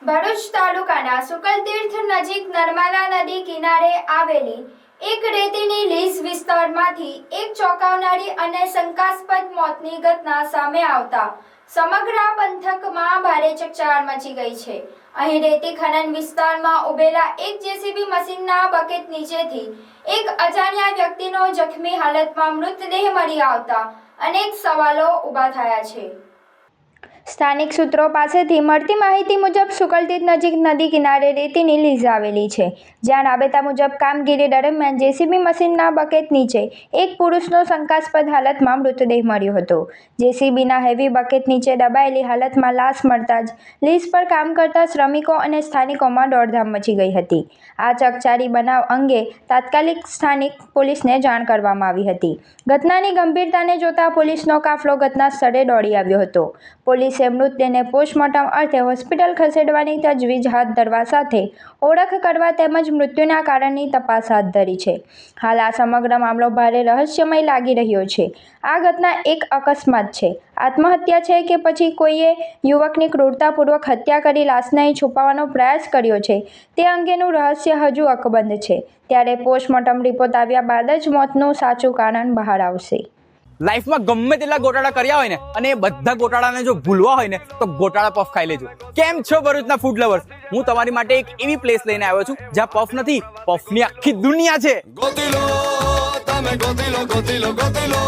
ભરૂચ તાલુકાના સુકલતીર્થ નજીક નર્મદા નદી કિનારે આવેલી એક રેતીની લીઝ વિસ્તારમાંથી એક ચોંકાવનારી અને શંકાસ્પદ મોતની ઘટના સામે આવતા સમગ્ર પંથકમાં ભારે ચકચાર મચી ગઈ છે। અહીં રેતી ખનન વિસ્તારમાં ઉભેલા એક જેસીબી મશીનના બકેટ નીચેથી એક અજાણ્યા વ્યક્તિનો જખમી હાલતમાં મૃતદેહ મળી આવતા અનેક સવાલો ઊભા થયા છે। સ્થાનિક સૂત્રો પાસેથી મળતી માહિતી મુજબ સુકલતીર્થ નજીક નદી કિનારે રેતીની લીઝ આવેલી છે, જ્યાં રાબેતા મુજબ કામગીરી દરમિયાન જેસીબી મશીનના બકેટ નીચે એક પુરુષનો શંકાસ્પદ હાલતમાં મૃતદેહ મળ્યો હતો। જેસીબીના હેવી બકેટ નીચે દબાયેલી હાલતમાં લાશ મળતા જ લીઝ પર કામ કરતા શ્રમિકો અને સ્થાનિકોમાં દોડધામ મચી ગઈ હતી। આ ચકચારી બનાવ અંગે તાત્કાલિક સ્થાનિક પોલીસને જાણ કરવામાં આવી હતી। ઘટનાની ગંભીરતાને જોતા પોલીસનો કાફલો ઘટના સ્થળે દોડી આવ્યો હતો। પોલીસે મૃતદેહને પોસ્ટમોર્ટમ અર્થે હોસ્પિટલ ખસેડવાની તજવીજ હાથ ધરવા સાથે ઓળખ કરવા તેમજ મૃત્યુના કારણની તપાસ હાથ ધરી છે। હાલ આ સમગ્ર મામલો ભારે રહસ્યમય લાગી રહ્યો છે। આ ઘટના એક અકસ્માત છે, આત્મહત્યા છે કે પછી કોઈએ યુવકની ક્રૂરતાપૂર્વક હત્યા કરી લાશને અહીં છુપાવવાનો પ્રયાસ કર્યો છે તે અંગેનું રહસ્ય હજુ અકબંધ છે। ત્યારે પોસ્ટમોર્ટમ રિપોર્ટ આવ્યા બાદ જ મોતનું સાચું કારણ બહાર આવશે। લાઈફમાં ગમે તેટલા ગોટાળા કર્યા હોય ને અને એ બધા ગોટાળાને જો ભૂલવા હોય ને તો ગોટાળા પફ ખાઈ લેજો। કેમ છો ભરૂચના ફૂડ લવર્સ? હું તમારી માટે એક એવી પ્લેસ લઈને આવ્યો છું જ્યાં પફ નથી, પફની આખી દુનિયા છે। ગોતીલો તમે ગોતીલો ગોતીલો ગોતીલો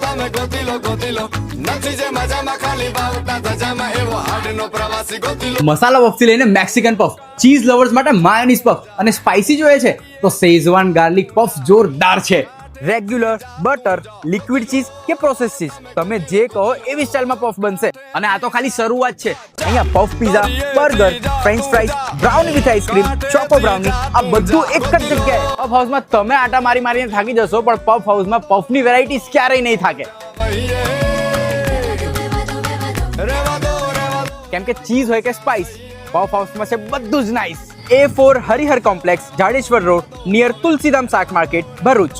તમે ગોતીલો ગોતીલો નથી જે મજામાં ખાલી બાવટા ધજામાં એવો હાડનો પ્રવાસી ગોતીલો। મસાલા પફથી લઈને મેક્સિકન પફ, ચીઝ લવર્સ માટે માયોનીઝ પફ અને સ્પાઇસી જોઈએ છે તો શેઝવાન ગાર્લિક પફ જોરદાર છે। રેગ્યુલર, બટર, લિક્વિડ ચીઝ કે પ્રોસેસ ચીઝ, તમે જે કહો એવી સ્ટાઇલમાં પફ બનશે। અને આ તો ખાલી શરૂઆત છે। અહીંયા puff pizza, burger, French fries, brownie with ice cream, choco brownie, આ બધું એક જ જગ્યાએ। પફ હાઉસમાં તમે આટા મારી મારીને થાકી જશો, પણ પફ હાઉસમાં પફની વેરાયટીઝ ક્યારેય નહીં થાકે, કેમ કે ચીઝ હોય કે સ્પાઇસ, પફ હાઉસમાં છે બધું જ nice. A4 Harihar complex, Jadeshwar road, near Tulsidham શાક માર્કેટ, ભરૂચ।